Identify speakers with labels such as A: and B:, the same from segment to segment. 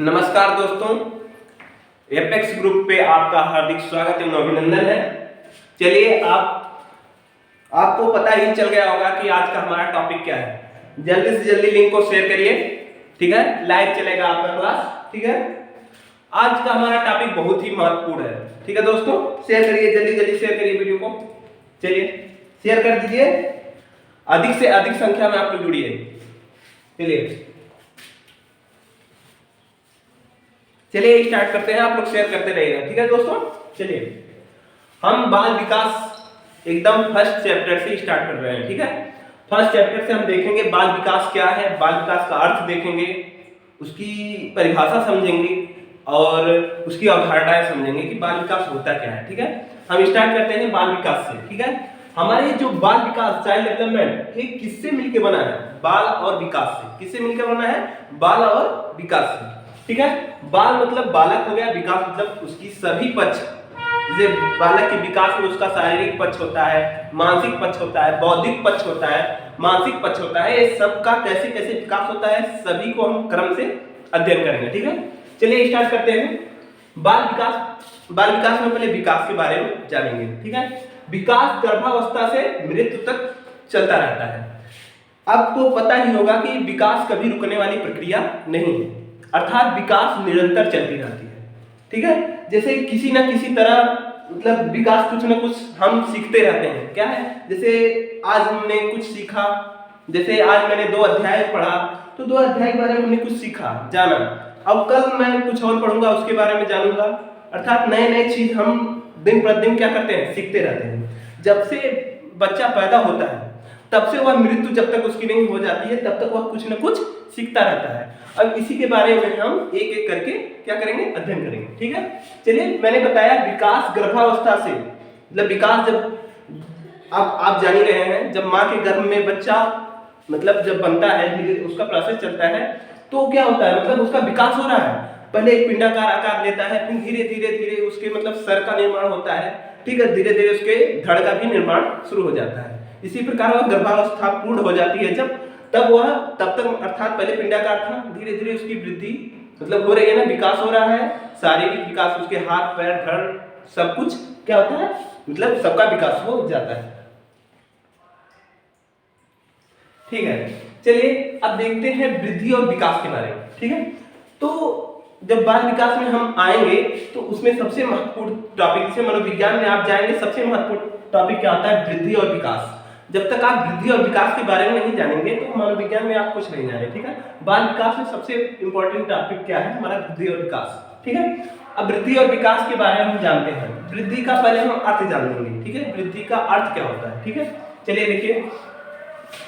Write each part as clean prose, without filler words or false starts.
A: नमस्कार दोस्तों, apex group पे आपका हार्दिक स्वागत एवं अभिनंदन है। चलिए आपको पता ही चल गया होगा कि आज का हमारा टॉपिक क्या है। जल्दी से जल्दी लिंक को शेयर करिए, ठीक है। लाइव चलेगा आपका क्लास, ठीक है। आज का हमारा टॉपिक बहुत ही महत्वपूर्ण है, ठीक है दोस्तों। शेयर करिए, जल्दी जल्दी शेयर करिए वीडियो को। चलिए शेयर कर दीजिए, अधिक से अधिक संख्या में आप लोग जुड़िए। चलिए स्टार्ट करते हैं, आप लोग शेयर करते रहिएगा, ठीक है दोस्तों। चलिए हम बाल विकास एकदम फर्स्ट चैप्टर से स्टार्ट कर रहे हैं, ठीक है। फर्स्ट चैप्टर से हम देखेंगे बाल विकास क्या है, बाल विकास का अर्थ देखेंगे, उसकी परिभाषा समझेंगे और उसकी अवधारणाएं समझेंगे कि बाल विकास होता क्या है, ठीक है। हम स्टार्ट करते हैं बाल विकास से, ठीक है। हमारे जो बाल विकास चाइल्ड डेवलपमेंट ये किससे मिलकर बना है? बाल और विकास से। किससे मिलकर बना है? बाल और विकास से, ठीक है। बाल मतलब बालक हो गया, विकास मतलब उसकी सभी पक्ष। जैसे बालक के विकास में उसका शारीरिक पक्ष होता है, मानसिक पक्ष होता है, बौद्धिक पक्ष होता है, मानसिक पक्ष होता है। ये सब का कैसे कैसे विकास होता है, सभी को हम क्रम से अध्ययन करेंगे, ठीक है। चलिए स्टार्ट करते हैं बाल विकास में पहले विकास के बारे में जानेंगे, ठीक है। विकास गर्भावस्था से मृत्यु तक चलता रहता है। आपको पता ही होगा कि विकास कभी रुकने वाली प्रक्रिया नहीं है, अर्थात विकास निरंतर चलती रहती है, ठीक है। जैसे किसी ना किसी तरह मतलब विकास कुछ ना कुछ हम सीखते रहते हैं। क्या है? जैसे आज हमने कुछ सीखा, जैसे आज मैंने 2 अध्याय पढ़ा तो 2 अध्याय के बारे में हमने कुछ सीखा, जाना। अब कल मैं कुछ और पढ़ूंगा, उसके बारे में जानूंगा। अर्थात नए नए चीज हम दिन प्रतिदिन क्या करते हैं? सीखते रहते हैं। जब से बच्चा पैदा होता है तब से वह मृत्यु जब तक उसकी नहीं हो जाती है तब तक वह कुछ न कुछ सीखता रहता है। अब इसी के बारे में हम एक एक करके क्या करेंगे? अध्ययन करेंगे, ठीक है। चलिए मैंने बताया विकास गर्भावस्था से, मतलब विकास जब आप जान ही रहे हैं, जब माँ के गर्भ में बच्चा मतलब जब बनता है, धीरे उसका प्रोसेस चलता है तो क्या होता है? मतलब उसका विकास हो रहा है। पहले एक पिंडाकार आकार लेता है, फिर धीरे धीरे धीरे उसके मतलब सर का निर्माण होता है, ठीक है। धीरे धीरे उसके धड़ का भी निर्माण शुरू हो जाता है। इसी प्रकार वह गर्भावस्था पूर्ण हो जाती है जब तब तक अर्थात पहले पिंडाकार था, धीरे धीरे उसकी वृद्धि मतलब हो रही है ना, विकास हो रहा है, शारीरिक विकास, उसके हाथ पैर धड़ सब कुछ क्या होता है? मतलब सबका विकास हो जाता है, ठीक है। चलिए अब देखते हैं वृद्धि और विकास के बारे में, ठीक है। तो जब बाल विकास में हम आएंगे तो उसमें सबसे महत्वपूर्ण टॉपिक से मनोविज्ञान में आप जाएंगे, सबसे महत्वपूर्ण टॉपिक क्या होता है? वृद्धि और विकास। जब तक आप वृद्धि और विकास के बारे में नहीं जानेंगे तो मनोविज्ञान में आप कुछ नहीं जाने, ठीक है। बाल विकास में सबसे इंपॉर्टेंट टॉपिक क्या है? हमारा वृद्धि और विकास, ठीक है। अब वृद्धि और विकास के बारे में हम जानते हैं। वृद्धि का पहले हम अर्थ जान लेंगे, ठीक है। वृद्धि का अर्थ क्या होता है, ठीक है। चलिए देखिए,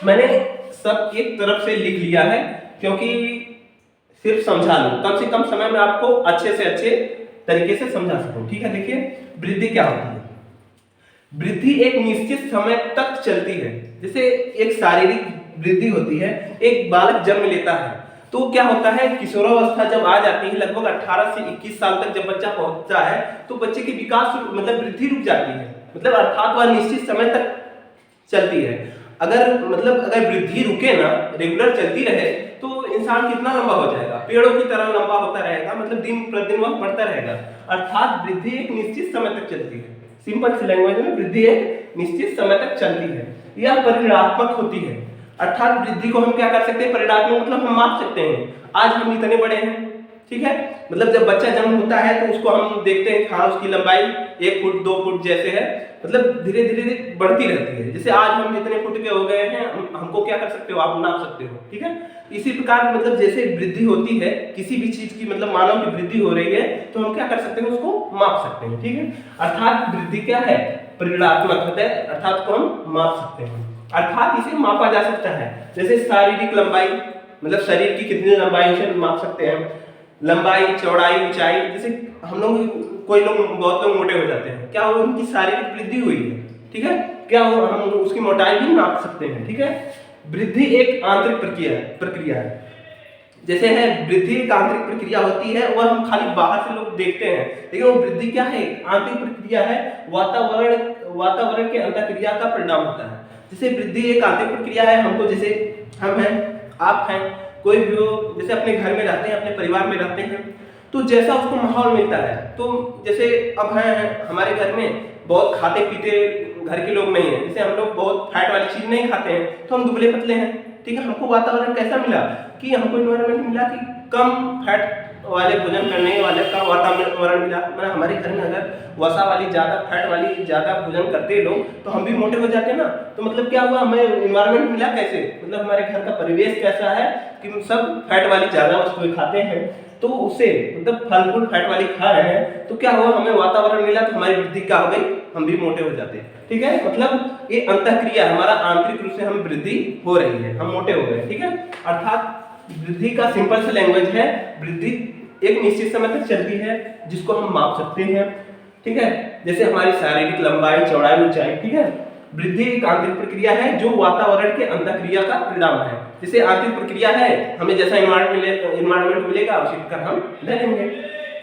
A: मैंने सब एक तरफ से लिख लिया है क्योंकि सिर्फ समझा लूं, कम से कम समय में आपको अच्छे से अच्छे तरीके से समझा सकूं, ठीक है। देखिए वृद्धि क्या होती है? वृद्धि एक निश्चित समय तक चलती है। जैसे एक शारीरिक वृद्धि होती है, एक बालक जन्म लेता है तो क्या होता है? किशोरावस्था जब आ जाती है, लगभग 18 से 21 साल तक जब बच्चा पहुंचता है तो बच्चे की विकास मतलब वृद्धि रुक जाती है, मतलब अर्थात वह निश्चित समय तक चलती है। अगर वृद्धि रुके ना, रेगुलर चलती रहे तो इंसान कितना लंबा हो जाएगा? पेड़ों की तरह लंबा होता रहेगा, मतलब दिन प्रतिदिन वह बढ़ता रहेगा। अर्थात वृद्धि एक निश्चित समय तक चलती है। सिंपल सी लैंग्वेज में वृद्धि एक निश्चित समय तक चलती है। यह परिणात्मक होती है, अर्थात वृद्धि को हम क्या कर सकते हैं? परिणात्मक मतलब हम माप सकते हैं। आज हम इतने बड़े हैं, ठीक है। मतलब जब बच्चा जन्म होता है तो उसको हम देखते हैं, हाँ उसकी लंबाई 1 फुट 2 फुट जैसे है, मतलब धीरे धीरे बढ़ती रहती है। जैसे आज हम इतने फुट के हो गए हैं, हमको क्या कर सकते हो? आप नाप सकते हो, ठीक है। इसी प्रकार मतलब जैसे वृद्धि होती है किसी भी चीज की, मतलब मानव की वृद्धि हो रही है तो हम क्या कर सकते हैं? उसको माप सकते हैं, ठीक है। अर्थात वृद्धि क्या है? परिणात्मक होता है, अर्थात को हम माप सकते हैं, अर्थात इसे मापा जा सकता है। जैसे शारीरिक लंबाई, मतलब शरीर की कितनी लंबाई उसे माप सकते हैं। लंबाई, चौड़ाई, ऊंचाई, जैसे हम लोग बहुत लोग मोटे हो जाते हैं, क्या वो उनकी शारीरिक वृद्धि हुई है, ठीक है। क्या वो हम उसकी मोटाई भी नाप सकते हैं, ठीक है। वृद्धि एक आंतरिक प्रक्रिया है। जैसे है वृद्धि एक आंतरिक प्रक्रिया होती है, वह हम खाली बाहर से लोग देखते हैं, लेकिन वो वृद्धि क्या है? आंतरिक प्रक्रिया है, वातावरण के अंतःक्रिया का परिणाम होता है। जैसे वृद्धि एक आंतरिक प्रक्रिया है, हमको जैसे हम हैं, आप हैं, कोई भी हो, जैसे अपने घर में रहते हैं, अपने परिवार में रहते हैं, तो जैसा उसको माहौल मिलता है, तो जैसे अब है हमारे घर में बहुत खाते पीते घर के लोग नहीं है, जैसे हम लोग बहुत फैट वाली चीज नहीं खाते हैं, तो हम दुबले पतले हैं, ठीक है। हमको वातावरण कैसा मिला कि हमको एनवायरनमेंट मिला कि कम फैट वाले भोजन करने वाले का वातावरण मिला। मतलब हमारे घर में अगर वसा वाली ज्यादा फैट वाली ज्यादा भोजन करते हैं लोग, तो हम भी मोटे हो जाते हैं ना। तो मतलब क्या हुआ, हमें एनवायरनमेंट मिला कैसे, मतलब हमारे घर का परिवेश कैसा है कि हम सब फैट वाली ज्यादा वस्तुएं खाते हैं, तो उससे मतलब फल फूल फैट वाली खा रहे हैं, तो क्या हुआ, हमें वातावरण मिला, तो हमारी वृद्धि क्या हो गई, हम भी मोटे हो जाते हैं, ठीक है। मतलब ये अंतःक्रिया, हमारा आंतरिक रूप से हम वृद्धि हो रही है, हम मोटे हो गए, ठीक है। अर्थात वृद्धि का सिंपल सा लैंग्वेज है, वृद्धि एक निश्चित समय तक चलती है जिसको हम माप सकते हैं, ठीक है। जैसे हमारी शारीरिक लंबाई, चौड़ाई, ऊंचाई, ठीक है। वृद्धि एक आंतरिक प्रक्रिया है जो वातावरण के अंतःक्रिया का परिणाम है। जैसे आंतरिक प्रक्रिया है, हमें जैसा एनवायरनमेंट मिलेगा उसी प्रकार हम रहेंगे।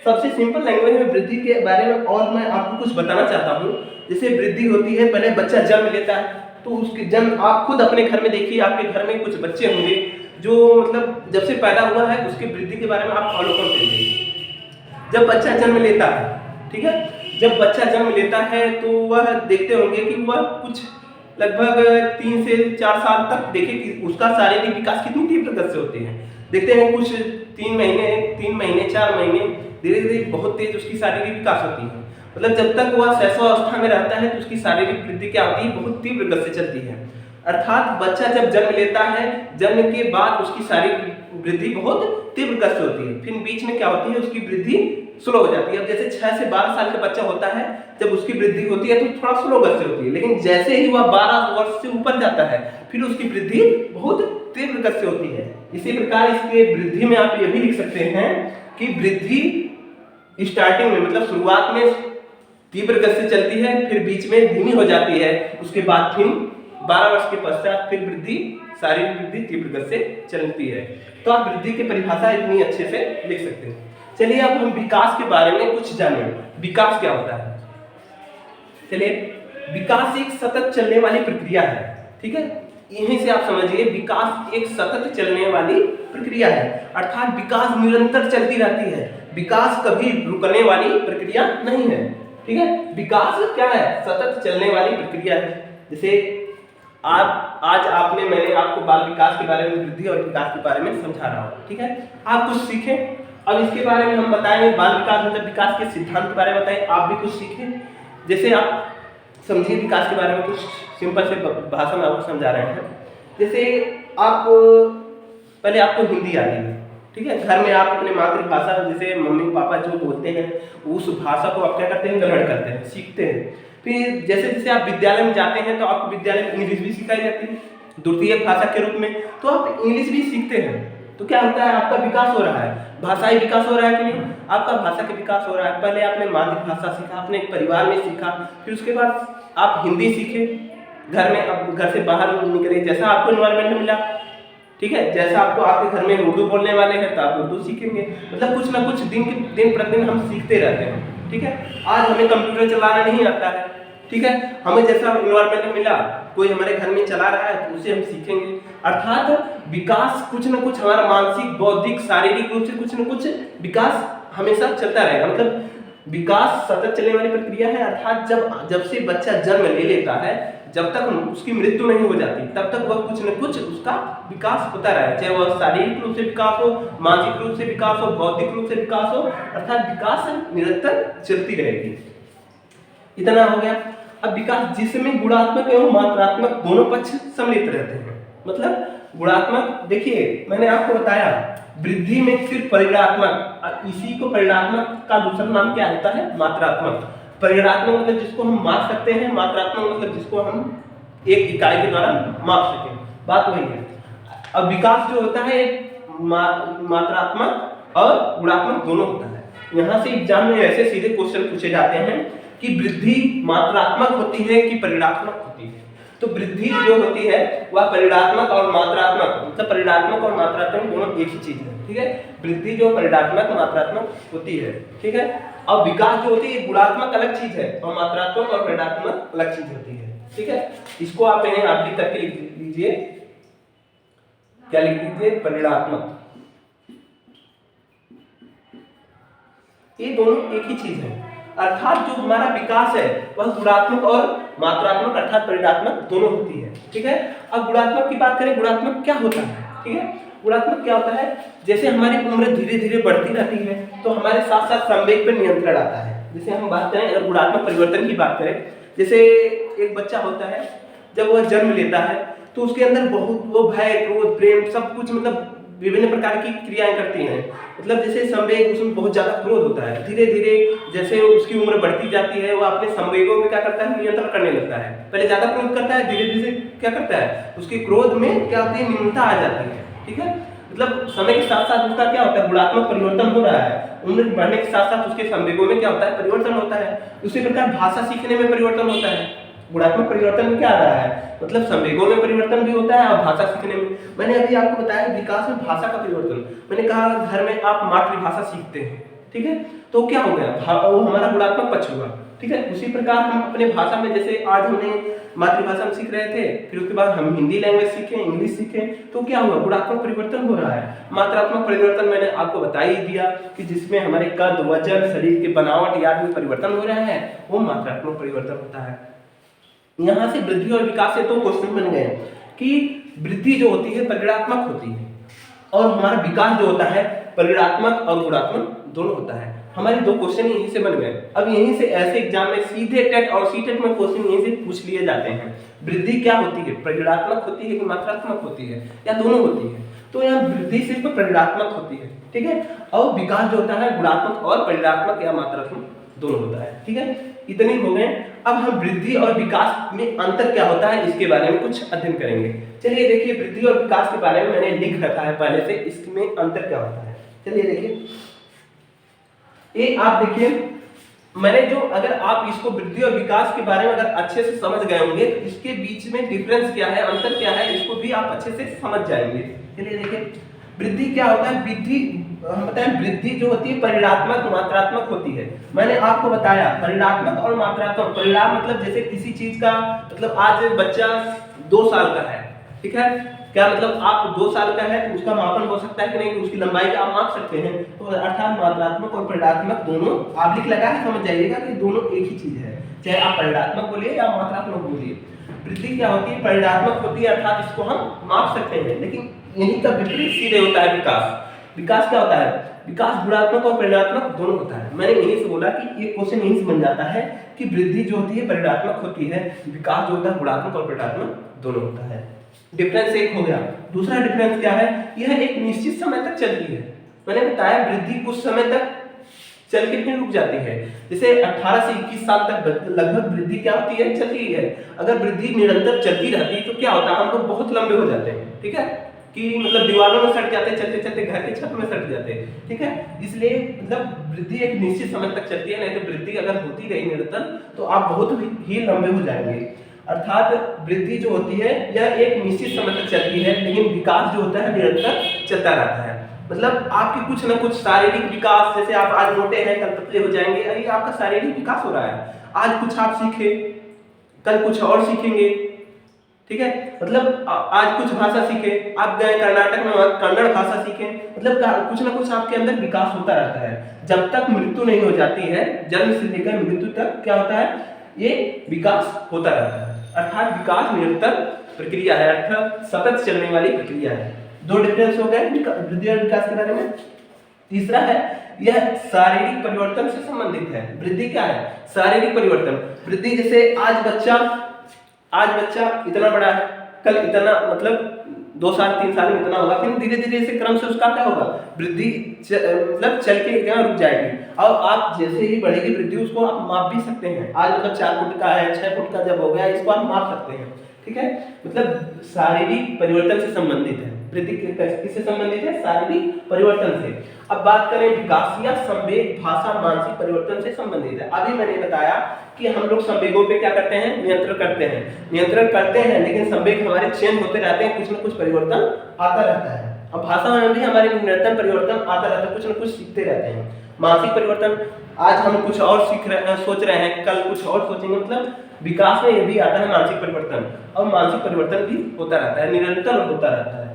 A: सबसे सिंपल लैंग्वेज में वृद्धि के बारे में और मैं आपको कुछ बताना चाहता हूँ। जैसे वृद्धि होती है, पहले बच्चा जन्म लेता है, तो उसके जन्म आप खुद अपने घर में देखिए, आपके घर में कुछ बच्चे होंगे जो मतलब जब से पैदा हुआ है उसके वृद्धि के बारे में आप फॉलो कर देंगे। जब बच्चा जन्म लेता है, ठीक है, जब बच्चा जन्म लेता है तो वह देखते होंगे कि वह कुछ लगभग 3 से 4 साल तक देखे कि उसका शारीरिक विकास कितनी तीव्र गति से होते हैं। देखते हैं कुछ 3 महीने 4 महीने धीरे धीरे बहुत तेज उसकी शारीरिक विकास होती है। मतलब जब तक वह शैशवावस्था में रहता है तो उसकी शारीरिक वृद्धि क्या होती है, बहुत तीव्र गति से चलती है। अर्थात बच्चा जब जन्म लेता है, जन्म के बाद उसकी शारीरिक वृद्धि बहुत तीव्र गति से होती है, फिर बीच में क्या होती है, उसकी वृद्धि स्लो हो जाती है। अब जैसे 6 से 12 साल का बच्चा होता है, जब उसकी वृद्धि होती है तो थोड़ा स्लो गति से होती है, लेकिन जैसे ही वह 12 वर्ष से ऊपर जाता है फिर उसकी वृद्धि बहुत तीव्र गति से होती है। इसी प्रकार इसके वृद्धि में आप ये भी लिख सकते हैं कि वृद्धि स्टार्टिंग में मतलब शुरुआत में तीव्र गति से चलती है, फिर बीच में धीमी हो जाती है, उसके बाद फिर 12 वर्ष के पश्चात फिर वृद्धि शारीरिक वृद्धि तीव्र गति से चलती है। तो आप वृद्धि की परिभाषा इतनी अच्छे से लिख सकते हैं। चलिए अब हम विकास के बारे में कुछ जानें। विकास क्या होता है? चलिए, विकास एक सतत चलने वाली प्रक्रिया है, ठीक है। यहीं से आप समझिए, विकास एक सतत चलने वाली प्रक्रिया है, अर्थात विकास निरंतर चलती रहती है, विकास कभी रुकने वाली प्रक्रिया नहीं है, ठीक है। विकास क्या है? सतत चलने वाली प्रक्रिया है। जैसे मैंने आपको बाल विकास के बारे में, वृद्धि और विकास के बारे में समझा रहा हूँ, ठीक है। आप कुछ सीखें, अब इसके बारे में हम बताएंगे, बाल विकास मतलब विकास के सिद्धांत के बारे में बताएं, आप भी कुछ सीखें। जैसे आप समझिए विकास के बारे में कुछ सिंपल से भाषा में आपको समझा रहे हैं। जैसे आप पहले आपको हिंदी आती है, ठीक है, घर में आप अपने मातृभाषा जैसे मम्मी पापा जो बोलते हैं उस भाषा को आप क्या करते हैं, ग्रहण करते हैं, सीखते हैं। फिर जैसे जैसे आप विद्यालय में जाते हैं तो आपको विद्यालय में इंग्लिश भी सिखाई जाती है द्वितीय भाषा के रूप में, तो आप इंग्लिश भी सीखते हैं। तो क्या होता है, आपका विकास हो रहा है, भाषाई विकास हो रहा है कि नहीं, आपका भाषा का विकास हो रहा है। पहले आपने मातृभाषा सीखा, अपने परिवार में सीखा, फिर उसके बाद आप हिंदी सीखे घर में, अब घर से बाहर निकले, जैसा आपको एनवायरनमेंट मिला, ठीक है, जैसा आपको आपके घर में उर्दू बोलने वाले हैं तो आप उर्दू सीखेंगे। मतलब कुछ ना कुछ दिन प्रतिदिन हम सीखते रहते हैं, ठीक है। आज हमें कंप्यूटर चलाना नहीं आता है, ठीक है, हमें जैसा एनवायरनमेंट मिला, कोई हमारे घर में चला रहा है तो उसे हम सीखेंगे। अर्थात विकास कुछ ना कुछ हमारा मानसिक, बौद्धिक, शारीरिक रूप से कुछ ना कुछ विकास हमेशा चलता रहेगा। मतलब विकास सतत चलने वाली प्रक्रिया है। अर्थात जब से बच्चा जन्म ले लेता है, जब तक उसकी मृत्यु नहीं हो जाती तब तक वह कुछ न कुछ उसका विकास होता रहे, चाहे वह शारीरिक रूप से विकास हो, मानसिक रूप से विकास हो, बौद्धिक रूप से विकास हो, अर्थात विकास निरंतर चलती रहेगी। इतना हो गया। अब विकास जिसमें गुणात्मक एवं मात्रात्मक दोनों पक्ष सम्मिलित रहते हैं। मतलब गुणात्मक, देखिए मैंने आपको बताया वृद्धि में सिर्फ परिणात्मक, इसी को परिणात्मक का दूसरा नाम क्या होता है, मात्रात्मक। परिणात्मक मतलब जिसको हम माप सकते हैं, मात्रात्मक मतलब जिसको हम एक इकाई के द्वारा माप सकें, बात वही है। अब विकास जो होता है मात्रात्मक और गुणात्मक दोनों होता है। यहाँ से एग्जाम में ऐसे सीधे क्वेश्चन पूछे जाते हैं कि वृद्धि मात्रात्मक होती है कि परिणात्मक होती है। तो वृद्धि जो होती है वह परिणात्मक और मात्रात्मक, मतलब परिणात्मक और मात्रात्मक दोनों एक ही चीज है, ठीक है। वृद्धि जो परिणात्मक मात्रात्मक होती है, ठीक है। और विकास जो होती है गुणात्मक अलग चीज है और मात्रात्मक और परिणात्मक अलग चीज होती है, ठीक है। इसको आप लिख करके लिख लीजिए। क्या लिख दीजिए, परिणात्मक। ये दोनों एक ही चीज है, अर्थात जो हमारा विकास है वह गुणात्मक और मात्रात्मक अर्थात परिणात्मक दोनों होती है। ठीक है, अब गुणात्मक की बात करें, गुणात्मक क्या होता है? ठीक है, गुणात्मक क्या होता है, जैसे हमारी उम्र धीरे धीरे बढ़ती रहती है तो हमारे साथ साथ संवेग पर नियंत्रण आता है। जैसे हम बात करें, अगर गुणात्मक परिवर्तन की बात करें, जैसे एक बच्चा होता है, जब वह जन्म लेता है तो उसके अंदर बहुत वो भय, क्रोध, प्रेम सब कुछ मतलब विभिन्न प्रकार की क्रियाएं करती हैं। मतलब जैसे संवेग, उसमें बहुत ज्यादा क्रोध होता है, धीरे धीरे जैसे उसकी उम्र बढ़ती जाती है, वो अपने संवेगों में क्या करता है, नियंत्रण करने लगता है। पहले ज्यादा क्रोध करता है, धीरे धीरे क्या करता है, उसके क्रोध में क्या होती है, न्यूनता आ जाती है। ठीक है, मतलब समय के साथ साथ उसका क्या होता है, गुणात्मक परिवर्तन हो रहा है। उम्र बढ़ने के साथ साथ उसके संवेगों में क्या होता है, परिवर्तन होता है। उसी प्रकार भाषा सीखने में परिवर्तन होता है। गुणात्मक परिवर्तन में क्या आ रहा है, मतलब संवेगों में परिवर्तन भी होता है और भाषा सीखने में। मैंने अभी आपको बताया विकास में भाषा का परिवर्तन, मैंने कहा घर में आप मातृभाषा सीखते हैं, ठीक है, तो क्या हो गया, वो हमारा गुणात्मक पक्ष हुआ। ठीक है, उसी प्रकार हम अपने भाषा में, जैसे आज हमने मातृभाषा में सीख रहे थे, फिर उसके बाद हम हिंदी लैंग्वेज सीखें, इंग्लिश सीखें, तो क्या हुआ, गुणात्मक परिवर्तन हो रहा है। मात्रात्मक परिवर्तन मैंने आपको बता ही दिया कि जिसमें हमारे कद, वजन, शरीर की बनावट आदि में परिवर्तन हो रहा है, वो मात्रात्मक परिवर्तन होता है। यहाँ से वृद्धि और विकास से तो क्वेश्चन बन गए कि वृद्धि जो होती है परिणात्मक होती है और हमारा विकास जो होता है परिणात्मक और गुणात्मक दोनों होता है। हमारे दो क्वेश्चन यहीं से बन गए। अब यहीं से ऐसे एग्जाम में सीधे टेट और सीटेट में क्वेश्चन यहीं से पूछ लिए जाते हैं, वृद्धि क्या होती है, परिणात्मक होती है कि मात्रात्मक होती है या दोनों होती है। तो यहाँ वृद्धि सिर्फ परिणात्मक होती है, ठीक है, और विकास जो होता है गुणात्मक और परिणात्मक या मात्रात्मक दोनों होता है। ठीक है, इतने हो गए। अब हम वृद्धि और विकास में अंतर क्या होता है इसके बारे में कुछ अध्ययन करेंगे। चलिए देखिए, वृद्धि और विकास के बारे में मैंने लिख रखा है पहले से, इसमें अंतर क्या होता है। चलिए देखिए, ये आप देखिए, मैंने जो, अगर आप इसको वृद्धि और विकास के बारे में अगर अच्छे से समझ गए होंगे तो इसके बीच में डिफरेंस क्या है, अंतर क्या है, इसको भी आप अच्छे से समझ जाएंगे। चलिए देखिए, वृद्धि क्या होता है, वृद्धि हम बताएं, वृद्धि जो होती है परिणात्मक मात्रात्मक होती है। मैंने आपको बताया परिणात्मक और मात्रात्मक। परिणाम मतलब जैसे किसी चीज का, मतलब आज बच्चा 2 साल का है, ठीक है, क्या मतलब आप 2 साल का है तो उसका मापन हो सकता है कि नहीं, उसकी लंबाई का आप माप सकते हैं। तो अर्थात मात्रात्मक और परिणात्मक दोनों आप लिख लगा के समझ जाइएगा कि दोनों एक ही चीज है, चाहे आप परिणात्मक बोलिए या मात्रात्मक बोलिए। वृद्धि क्या होती है, परिणात्मक होती है, अर्थात इसको हम माप सकते हैं, लेकिन यही का विपरीत सीधे होता है विकास। विकास क्या होता है, विकास गुणात्मक और परिणात्मक दोनों होता है। मैंने यही से बोला कि ये क्वेश्चन यही से बन जाता है कि वृद्धि जो होती है परिणात्मक होती है, विकास जो होता है गुणात्मक और परिणात्मक दोनों होता है। डिफरेंस एक हो गया। दूसरा डिफरेंस क्या है, यह एक निश्चित समय तक चलती है। मैंने बताया वृद्धि कुछ समय तक चल के फिर रुक जाती है। जैसे 18 से 21 साल तक लगभग वृद्धि क्या होती है, चलती है। अगर वृद्धि निरंतर चलती रहती है तो क्या होता है, हम लोग बहुत लंबे हो जाते हैं, ठीक है, कि मतलब दीवारों में सट जाते हैं, चलते चलते घर के छत में सट जाते हैं, ठीक है। इसलिए मतलब वृद्धि एक निश्चित समय तक चलती है, नहीं तो वृद्धि अगर होती रही निरंतर तो आप बहुत ही लंबे हो जाएंगे। अर्थात वृद्धि जो होती है यह एक निश्चित समय तक चलती है, लेकिन विकास जो होता है निरंतर चलता रहता है। मतलब आपकी कुछ ना कुछ शारीरिक विकास, जैसे आप आज मोटे हैं कल पतले हो जाएंगे, अरे आपका शारीरिक विकास हो रहा है। आज कुछ आप सीखे, कल कुछ और सीखेंगे, ठीक है। मतलब आज कुछ भाषा सीखे, आप गए कर्नाटक में कन्नड़ भाषा सीखे, मतलब कुछ ना कुछ आपके अंदर विकास होता रहता है। जब तक मृत्यु नहीं हो जाती है, जन्म से लेकर मृत्यु तक क्या होता है, ये विकास होता रहता है। अर्थात विकास निरंतर प्रक्रिया है, अर्थात सतत चलने वाली प्रक्रिया है। दो डिफरेंस हो गए वृद्धि और विकास के बारे में। तीसरा है, यह शारीरिक परिवर्तन से संबंधित है। वृद्धि क्या है, शारीरिक परिवर्तन। वृद्धि जैसे आज बच्चा इतना बड़ा है, कल इतना, मतलब 2 साल 3 साल में इतना होगा, फिर धीरे धीरे से क्रम से उसका क्या होगा, वृद्धि मतलब चल के क्या रुक जाएगी। और आप जैसे ही बढ़ेगी वृद्धि उसको आप माप भी सकते हैं। आज मतलब 4 फुट का है, 6 फुट का जब हो गया, इसको आप माप सकते हैं, ठीक है। मतलब शारीरिक परिवर्तन से संबंधित है वृद्धि। किससे संबंधित है, शारीरिक परिवर्तन से। अब बात करें विकास या संवेग, भाषा, मानसिक परिवर्तन से संबंधित है। अभी मैंने बताया कि हम लोग संवेगों पे क्या करते हैं, नियंत्रण करते हैं, लेकिन संवेग हमारे चेंज होते रहते हैं, कुछ न कुछ परिवर्तन आता रहता है। अब भाषा में भी हमारे निरंतर परिवर्तन आता रहता है, कुछ न कुछ सीखते रहते हैं। मानसिक परिवर्तन, आज हम कुछ और सोच रहे हैं, कल कुछ और सोचेंगे, मतलब विकास में ये भी आता है मानसिक परिवर्तन। और मानसिक परिवर्तन भी होता रहता है, निरंतर होता रहता है।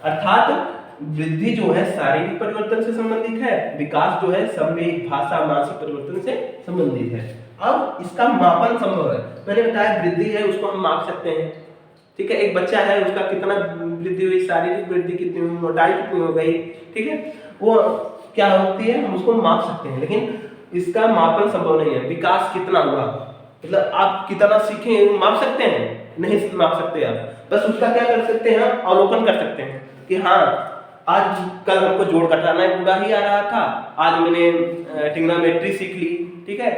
A: अर्थात वृद्धि जो है शारीरिक परिवर्तन से संबंधित है, विकास जो है संवेग, भाषा, मानसिक परिवर्तन से संबंधित है। अब इसका मापन संभव है। मैंने बताया वृद्धि है उसको हम माप सकते हैं, ठीक है। एक बच्चा है उसका कितना वृद्धि हुई, शारीरिक वृद्धि कितनी हुई, मोटाई कितनी हो गई, ठीक है, वो क्या होती है हम उसको माप सकते हैं, लेकिन इसका मापन संभव नहीं है। विकास कितना हुआ, मतलब आप कितना सीखे माप सकते हैं, नहीं माप सकते आप। बस उसका क्या कर सकते हैं, अवलोकन कर सकते हैं कि हाँ आज कल हमको जोड़ घटाना पूरा ही आ रहा था, आज मैंने ट्रिग्नोमेट्री सीख ली, ठीक है,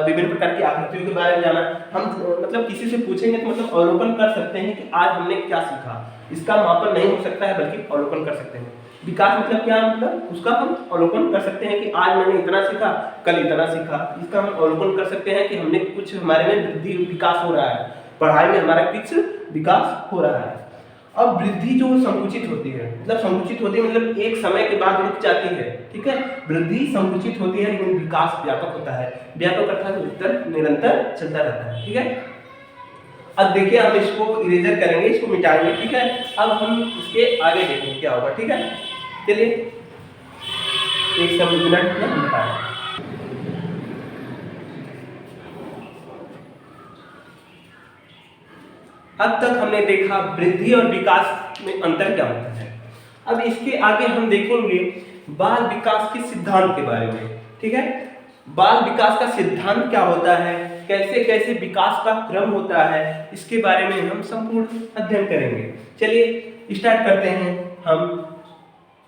A: विभिन्न प्रकार की आकृतियों के बारे में जाना। हम मतलब किसी से पूछेंगे तो मतलब अवलोकन कर सकते हैं कि आज हमने क्या सीखा। इसका मापन नहीं हो सकता है बल्कि अवलोकन कर सकते हैं। विकास मतलब क्या, मतलब उसका हम अवलोकन कर सकते हैं कि आज मैंने इतना सीखा, कल इतना सीखा। इसका हम अवलोकन कर सकते हैं कि हमने कुछ हमारे में वृद्धि विकास हो रहा है, पढ़ाई में हमारा कुछ विकास हो रहा है। अब वृद्धि जो संकुचित होती है, मतलब संकुचित होती है मतलब एक समय के बाद रुक जाती है, ठीक है। वृद्धि संकुचित होती है लेकिन विकास व्यापक होता है। व्यापक अर्थात निरंतर चलता रहता है, ठीक है। अब देखिए हम इसको इरेजर करेंगे, इसको मिटाएंगे, ठीक है। अब हम इसके आगे देखेंगे क्या होगा, ठीक है। चलिए एक सब मिनट में हम बताएं। अब तक हमने देखा वृद्धि और विकास में अंतर क्या होता है। अब इसके आगे हम देखेंगे बाल विकास के सिद्धांत के बारे में, ठीक है। बाल विकास का सिद्धांत क्या होता है, कैसे कैसे विकास का क्रम होता है, इसके बारे में हम संपूर्ण अध्ययन करेंगे। चलिए स्टार्ट करते हैं हम।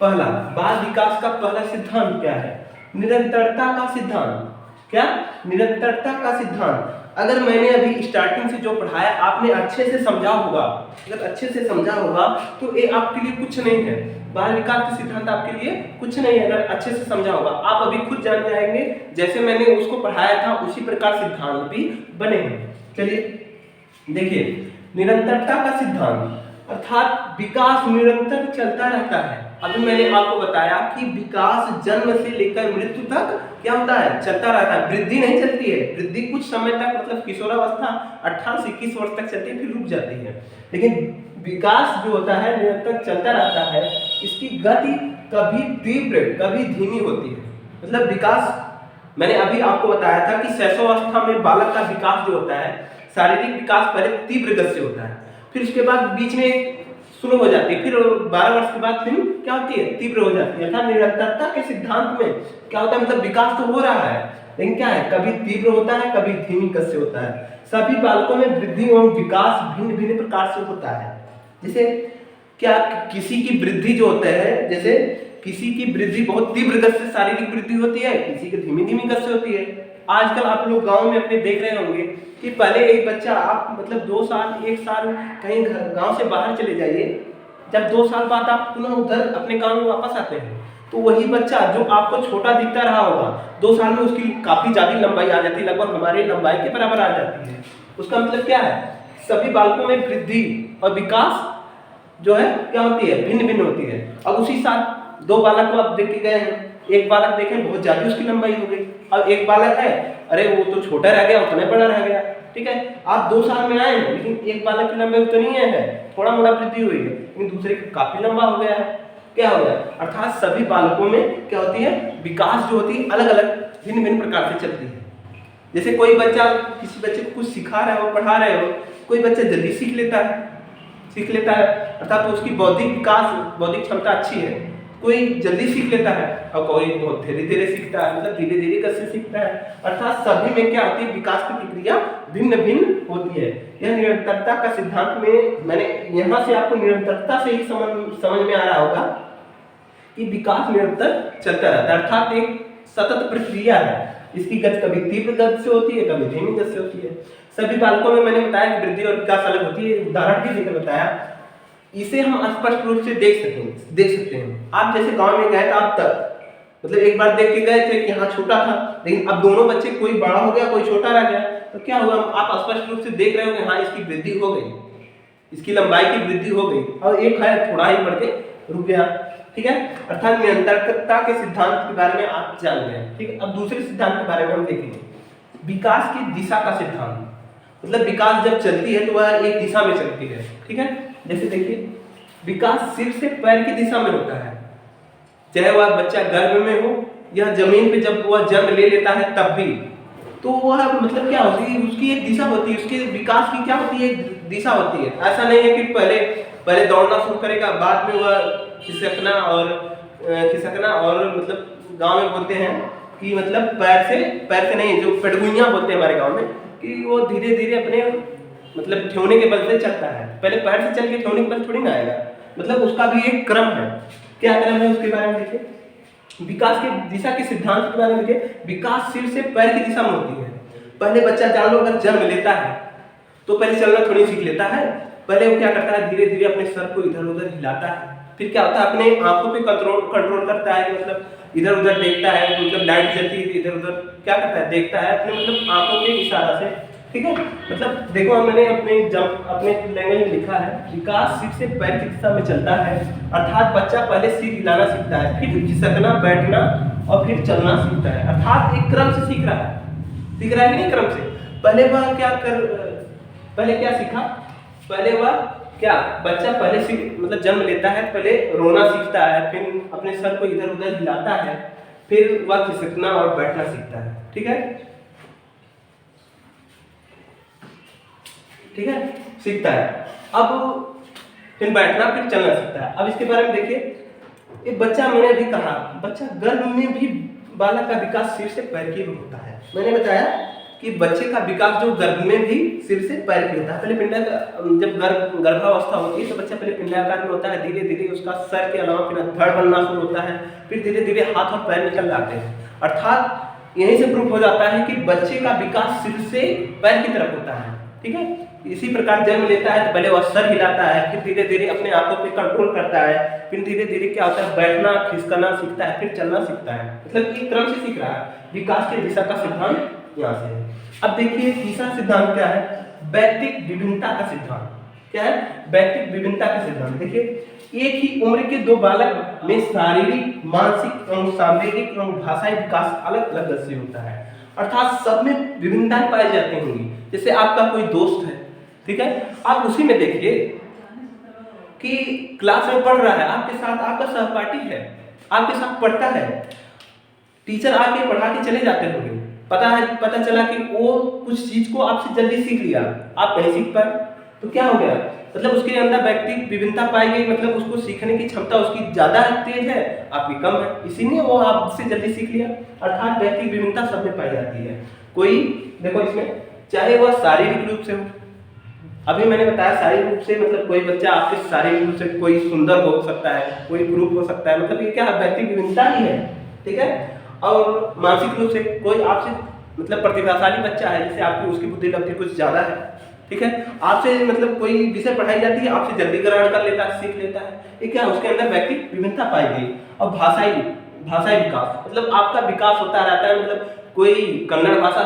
A: पहला बाल विकास का पहला सिद्धांत क्या है, निरंतरता का सिद्धांत। क्या, निरंतरता का सिद्धांत। अगर मैंने अभी स्टार्टिंग से जो पढ़ाया आपने अच्छे से समझा होगा, अगर अच्छे से समझा होगा तो ये आपके लिए कुछ नहीं है। बाल विकास का सिद्धांत आपके लिए कुछ नहीं है अगर अच्छे से समझा होगा। आप अभी खुद जान जाएंगे, जैसे मैंने उसको पढ़ाया था उसी प्रकार सिद्धांत भी बने हैं। चलिए देखिए, निरंतरता का सिद्धांत अर्थात विकास निरंतर चलता रहता है। अभी मैंने आपको बताया कि विकास जन्म से लेकर मृत्यु तक क्या होता है, चलता रहता है। वृद्धि नहीं चलती है, वृद्धि कुछ समय तक मतलब किशोरावस्था 18 से 21 वर्ष तक चलती है फिर रुक जाती है, लेकिन विकास जो होता है निरंतर चलता रहता है। इसकी गति कभी तीव्र कभी धीमी होती है। मतलब विकास मैंने अभी आपको बताया था कि शैशवावस्था में बालक का विकास जो होता है, शारीरिक विकास पहले तीव्र गति से होता है, फिर उसके बाद बीच में स्लो हो जाती है, फिर 12 वर्ष के बाद फिर क्या होती है, तीव्र हो जाती है। अर्थात निरंतरता के सिद्धांत में क्या होता है, मतलब विकास तो हो रहा है लेकिन क्या है, कभी तीव्र होता है कभी धीमी गति से होता है। सभी बालकों में वृद्धि एवं विकास भिन्न भिन्न प्रकार से होता है। जैसे क्या किसी की वृद्धि जो होता है, जैसे किसी की वृद्धि बहुत तीव्र गति से शारीरिक वृद्धि होती है, किसी की धीमी धीमी गति से होती है। आजकल आप लोग गांव में अपने देख रहे होंगे कि पहले एक बच्चा आप मतलब 2 साल 1 साल कहीं गांव से बाहर चले जाइए, जब 2 साल बाद आप पुनः उधर अपने गांव में वापस आते हैं तो वही बच्चा जो आपको छोटा दिखता रहा होगा 2 साल में उसकी काफी ज्यादा लंबाई आ जाती है, लगभग हमारी लंबाई के बराबर आ जाती है। उसका मतलब क्या है, सभी बालकों में वृद्धि और विकास जो है क्या होती है, भिन्न भिन्न होती है। अब उसी साथ 2 बालक को आप देख के गए हैं, एक बालक देखें बहुत ज्यादा उसकी लंबाई हो गई, अब एक बालक है अरे वो तो छोटा रह गया उतना बड़ा रह गया, ठीक है। आप 2 साल में आए लेकिन एक बालक की लंबाई उतनी है, थोड़ा मोड़ा वृद्धि हुई है, लेकिन दूसरे काफी लंबा हो गया है। क्या हो गया, अर्थात सभी बालकों में क्या होती है, विकास जो होती है अलग अलग भिन्न भिन्न प्रकार से चलती है। जैसे कोई बच्चा किसी बच्चे को कुछ सिखा रहे हो, पढ़ा रहे हो, कोई बच्चा जल्दी सीख लेता है अर्थात तो उसकी बौद्धिक विकास बौद्धिक क्षमता अच्छी है, कोई जल्दी सीख लेता है और कोई बहुत धीरे धीरे सीखता है, मतलब धीरे धीरे कैसे सीखता है। अर्थात सभी में क्या होती है, विकास की प्रक्रिया भिन्न भिन्न होती है। यह निरंतरता का सिद्धांत में मैंने यहाँ से आपको निरंतरता से ही समझ में आ रहा होगा कि विकास निरंतर चलता रहता है, अर्थात एक सतत प्रक्रिया है। इसकी गति कभी तीव्र गति से होती है कभी धीमी गति से होती है। सभी बालकों में मैंने बताया कि वृद्धि और विकास अलग होती है, उदाहरण भी देकर बताया। इसे हम स्पष्ट रूप से देख सकते हैं। आप जैसे गांव में गए तो आप तक मतलब एक बार देख के गए थे कि हाँ छोटा था, लेकिन अब दोनों बच्चे कोई बड़ा हो गया कोई छोटा रह गया, तो क्या हुआ, आप स्पष्ट रूप से देख रहे हो कि हाँ इसकी वृद्धि हो गई, इसकी लंबाई की वृद्धि हो गई, और एक है थोड़ा ही बढ़ के रुक गया, ठीक है। अर्थात निरंतरता के सिद्धांत के बारे में आप जान गए, ठीक है। अब दूसरे सिद्धांत के बारे में हम देखेंगे, विकास की दिशा का सिद्धांत। मतलब विकास जब चलती है तो वह एक दिशा में चलती है, ठीक है। जैसे देखिए विकास सिर से पैर की दिशा में होता है, चाहे वह बच्चा गर्भ में हो या जमीन पे जब वह जन्म ले लेता है तब भी। तो वह मतलब क्या होती है, उसकी एक दिशा होती है, उसके विकास की क्या होती है, एक दिशा होती है। ऐसा नहीं है कि पहले दौड़ना शुरू करेगा, बाद में वह खिसकना और मतलब गांव में बोलते हैं कि मतलब पैर से नहीं, जो पेडगुइयां बोलते हैं हमारे गांव में, कि वो धीरे धीरे अपने मतलब ठेवने के बल से चलता है। पहले पैर से चल के ठेवने के बल थोड़ी ना आएगा, मतलब उसका भी एक क्रम है। क्या क्रम है उसके बारे में देखिए। विकास के दिशा के सिद्धांत के बारे में देखिए। विकास सिर से पैर की दिशा में होती है। पहले बच्चा जान लो अगर जन्म लेता है तो पहले चलना थोड़ी सीख लेता है। पहले वो क्या करता है, धीरे धीरे अपने सर को इधर उधर हिलाता है, फिर क्या होता है अपने आंखों पे कंट्रोल करता है, मतलब इधर उधर देखता है, मतलब लाइट जलती है इधर उधर क्या करता है, देखता है अपने मतलब आंखों के इशारा से, ठीक है। मतलब देखो मैंने अपने लैंग्वेज में लिखा है, विकास सिर से पैर की दिशा में चलता है, अर्थात बच्चा पहले सिर हिलाना सीखता है, फिर खिसकना, बैठना और फिर चलना सीखता है। अर्थात एक क्रम से सीख रहा है कि नहीं, क्रम से। पहले क्या सीखा, पहले वह क्या, बच्चा पहले से मतलब जन्म लेता है, पहले रोना सीखता है, फिर अपने सर को इधर उधर हिलाता है, फिर वह खिसकना और बैठना सीखता है, ठीक है, सीखता है। अब फिर बैठना, फिर चलना सीखता है। अब इसके बारे में देखिए, एक बच्चा, मैंने अभी कहा बच्चा गर्भ में भी बालक का विकास सिर से पैर की ओर होता है। मैंने बताया कि बच्चे का विकास जो गर्भ में भी सिर से पैर की होता है। पहले जब गर्भावस्था होती है तो बच्चा पहले पिंडाकार में होता है, धीरे धीरे उसका सर के अलावा फिर धड़ बनना शुरू होता है, फिर धीरे धीरे हाथ और पैर निकल जाते हैं। अर्थात यहीं से प्रूफ हो जाता है कि बच्चे का विकास सिर से पैर की तरफ होता है, ठीक है। इसी प्रकार जन्म लेता है तो पहले वह सर हिलाता है, फिर धीरे धीरे अपने आंखों पे कंट्रोल करता है, फिर धीरे धीरे क्या होता है, बैठना, खिसकना सीखता है, फिर चलना सीखता है, मतलब एक क्रम से सीख रहा है। विकास की दिशा का सिद्धांत यहाँ से है। अब देखिए तीसरा सिद्धांत क्या है, व्यक्तिक विभिन्नता का सिद्धांत। क्या है, व्यक्तिक विभिन्नता का सिद्धांत। देखिए, एक ही उम्र के दो बालक में शारीरिक, मानसिक एवं सांवेगिक एवं भाषाई विकास अलग अलग दर से होता है, अर्थात सब में विभिन्नताएं पाई जाती होंगी। जैसे आपका कोई दोस्त है, ठीक है, आप उसी में देखिए कि क्लास में पढ़ रहा है, आपके साथ आपका सहपाठी है, आपके साथ पढ़ता है, टीचर आके पढ़ा के चले जाते होंगे, पता चला कि वो कुछ चीज को आपसे जल्दी सीख लिया, आप नहीं सीख पाए, तो क्या हो गया, मतलब उसके अंदर व्यक्तिगत विभिन्नता पाई गई, मतलब उसको सीखने की क्षमता उसकी ज्यादा तेज है, आपकी कम है, इसीलिए वो आपसे जल्दी सीख लिया। अर्थात व्यक्तिगत विभिन्नता सब में पाई जाती है। कोई देखो इसमें, चाहे वह शारीरिक रूप से हो, अभी मैंने बताया शारीरिक रूप से, मतलब कोई बच्चा आपके शारीरिक रूप से कोई सुंदर हो सकता है, कोई ग्रुप हो सकता है, मतलब ये क्या व्यक्तिगत विभिन्नता ही है, ठीक है। और मानसिक रूप से कोई आपसे मतलब प्रतिभाशाली बच्चा है, जैसे आपकी उसकी बुद्धि लब्धि कुछ ज्यादा है, ठीक है, आपसे मतलब कोई विषय पढ़ाई जाती है, आपसे जल्दी ग्रहण कर लेता है, सीख लेता है, ये क्या उसके अंदर व्यक्तिगत विभिन्नता पाई गई। और भाषाई विकास, मतलब आपका विकास होता रहता है, मतलब कोई कन्नड़ भाषा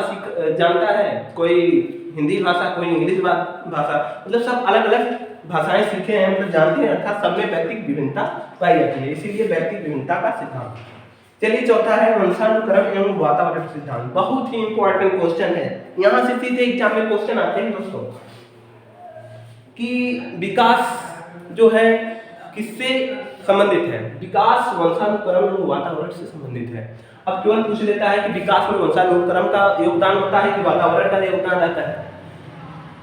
A: जानता है, कोई हिंदी भाषा, कोई इंग्लिश भाषा, मतलब सब अलग अलग भाषाएं सीखे हैं, मतलब जानते हैं, अर्थात सब में व्यक्तिगत विभिन्नता पाई जाती है, इसीलिए व्यक्तिगत विभिन्नता का सिद्धांत। चलिए चौथा है वंशानुक्रम एवं वातावरण सिद्धांत। बहुत ही इंपॉर्टेंट क्वेश्चन है, यहाँ से सीधे एग्जाम में क्वेश्चन आते हैं दोस्तों कि विकास जो है किससे संबंधित है, विकास वंशानुक्रम एवं वातावरण से संबंधित है। अब केवल पूछ लेता है कि विकास में वंशानुक्रम का योगदान होता है कि वातावरण का योगदान रहता है,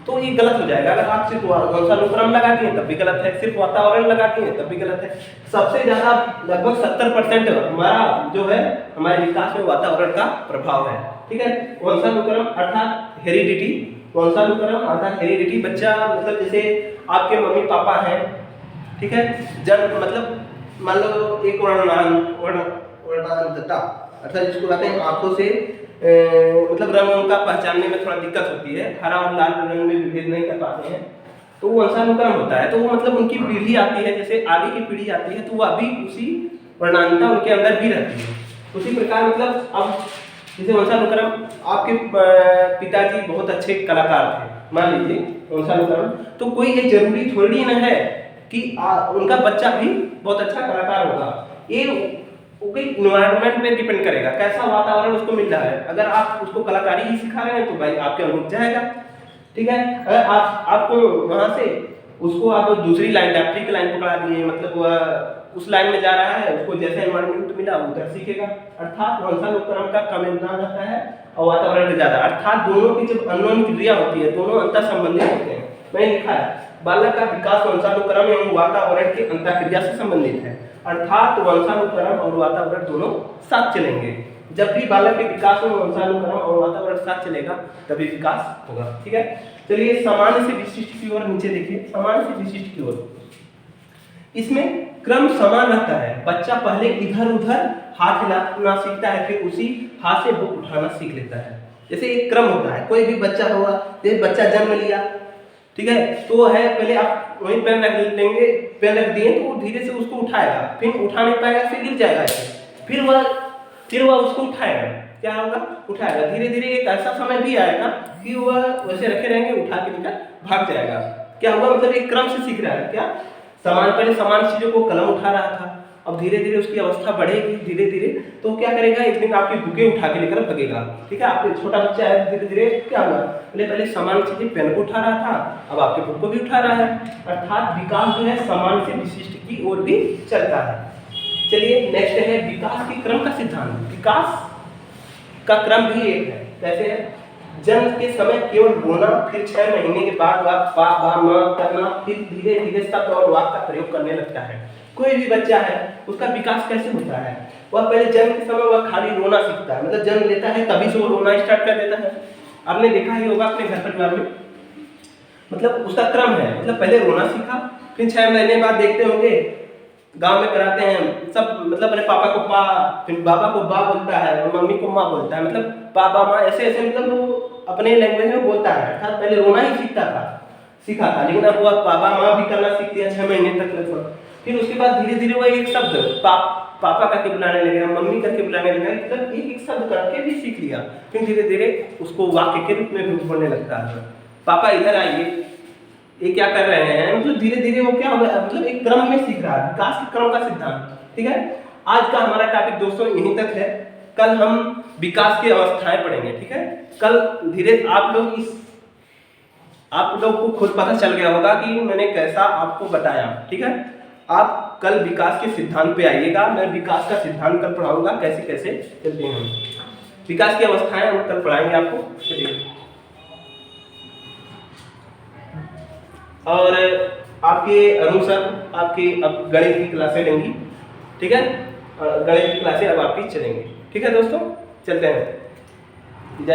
A: तो ये गलत हो जाएगा। अगर आप सिर्फ वंशानुक्रम लगा दिए तब भी गलत है, सिर्फ वातावरण लगा दिए तब भी गलत है। सबसे ज्यादा लगभग 70% हमारा जो है हमारे विकास में वातावरण का प्रभाव है, ठीक है। वंशानुक्रम अर्थात हेरिडिटी, वंशानुक्रम अर्थात हेरिडिटी, बच्चा मतलब जैसे आपके मम्मी पापा हैं, ठीक है, जन्म मतलब मान लो एक वर्णांतता अर्थात जिसको कहते हैं आंखों से मतलब रंग का पहचानने में थोड़ा दिक्कत होती है, हरा और लाल रंग में भेद नहीं कर पाते हैं, तो वो वंशानुक्रम होता है। तो वो मतलब उनकी पीढ़ी आती है, जैसे आगे की पीढ़ी आती है तो वो अभी उसी वर्णांतता उनके अंदर भी रहती है। उसी प्रकार मतलब अब जैसे वंशानुक्रम, आपके पिताजी बहुत अच्छे कलाकार थे, मान लीजिए वंशानुक्रम, तो कोई ये जरूरी थोड़ी न है कि उनका बच्चा भी बहुत अच्छा कलाकार होगा। ये ओके इन्वायरमेंट पे डिपेंड करेगा, कैसा वातावरण उसको मिल रहा है। अगर आप उसको कलाकारी ही सिखा रहे हैं तो भाई आपके अनुरूप जाएगा, ठीक है। अगर आपको वहां से उसको आप दूसरी लाइन डायरेक्ट्रिक लाइन पकड़ा दिए, मतलब वह उस लाइन में जा रहा है, उसको जैसा एनवायरनमेंट मिला उधर सीखेगा। अर्थात वंशानुक्रम का कम योगदान रहता है और वातावरण का ज्यादा। अर्थात दोनों की जब अननोन क्रिया होती है, दोनों अंतर संबंधित होते हैं। मैंने लिखा है बालक का विकास वंशानुक्रम एवं वातावरण की अंतःक्रिया से संबंधित है। अर्थात वंशानुक्रम और वातावरण दोनों साथ चलेंगे। जब भी बालक के विकास में वंशानुक्रम और वातावरण साथ चलेगा तभी विकास होगा। ठीक है, चलिए सामान्य से विशिष्ट की ओर नीचे देखिए। सामान्य से विशिष्ट की ओर इसमें क्रम समान रहता है। बच्चा पहले इधर उधर हाथ हिलाना सीखता है, फिर उसी हाथ से बुक उठाना सीख लेता है। जैसे एक क्रम होता है, कोई भी बच्चा होगा, जैसे बच्चा जन्म लिया, ठीक है, तो है पहले आप वहीं पेन रख लेंगे, पेन रख दिए तो वो धीरे से उसको उठाएगा, फिर उठा नहीं पाएगा, फिर गिर जाएगा, फिर वह उसको उठाएगा। क्या होगा? उठाएगा। धीरे धीरे एक ऐसा समय भी आएगा कि वह वैसे रखे रहेंगे, उठा के निकल भाग जाएगा। क्या हुआ? मतलब एक क्रम से सीख रहा है। क्या पहले समान चीजों को कलम उठा रहा था, अब धीरे धीरे उसकी अवस्था बढ़ेगी, धीरे धीरे तो क्या करेगा, एक दिन आपकी बुकें उठा के लेकर भगेगा। ठीक है, आपके छोटा बच्चा है, धीरे धीरे क्या हुआ, पहले समान चीजें पेन को उठा रहा था, अब आपके बुक को भी उठा रहा है। अर्थात विकास जो है समान से विशिष्ट की ओर भी चलता है। चलिए नेक्स्ट है विकास के क्रम का सिद्धांत। विकास का क्रम भी एक है। कैसे है? जन्म के समय केवल रोना, फिर 6 महीने के बाद बा बा मां करना, फिर धीरे धीरे शब्द और वाक्य का प्रयोग करने लगता है। कोई भी बच्चा है उसका विकास कैसे होता है? वह पहले जन्म के समय वह खाली रोना सीखता है, मतलब जन्म लेता है तभी से वो रोना स्टार्ट कर देता है। आपने देखा ही होगा अपने घर परिवार में, मतलब उसका क्रम है, मतलब पहले रोना सीखा, फिर 6 महीने बाद देखते होंगे गांव में कराते हैं सब, मतलब अपने पापा को पा, फिर बाबा को बा बोलता है, मम्मी को माँ बोलता है, मतलब पापा माँ ऐसे ऐसे, मतलब वो अपने लैंग्वेज में बोलता है। अर्थात पहले रोना ही सीखा था, लेकिन अब वो पापा माँ भी करना सीख लिया 6 महीने तक लगभग। फिर उसके बाद धीरे धीरे वो एक शब्द पापा करके बुलाने लगेगा, मम्मी करके बुलाने लगेगा, मतलब एक शब्द करके भी सीख लिया। फिर धीरे धीरे उसको वाक्य के रूप में भी बोलने लगता है, पापा इधर आइए, ये क्या कर रहे हैं, मतलब धीरे धीरे वो क्या होगा, मतलब एक क्रम में सीख रहा है। विकास के क्रम का सिद्धांत। ठीक है, आज का हमारा टॉपिक दोस्तों यहीं तक है। कल हम विकास की अवस्थाएं पढ़ेंगे। ठीक है, कल धीरे आप लोग को खुद पता चल गया होगा कि मैंने कैसा आपको बताया। ठीक है, आप कल विकास के सिद्धांत पे आइएगा। मैं विकास का सिद्धांत कल पढ़ाऊंगा, कैसे कैसे चलते हैं विकास की अवस्थाएं, हम कल पढ़ाएंगे आपको। चलिए, और आपके अरुण सर आपकी अब गणित की क्लासें लेंगी। ठीक है, गणित की क्लासें अब आपकी चलेंगी। ठीक है दोस्तों, चलते हैं।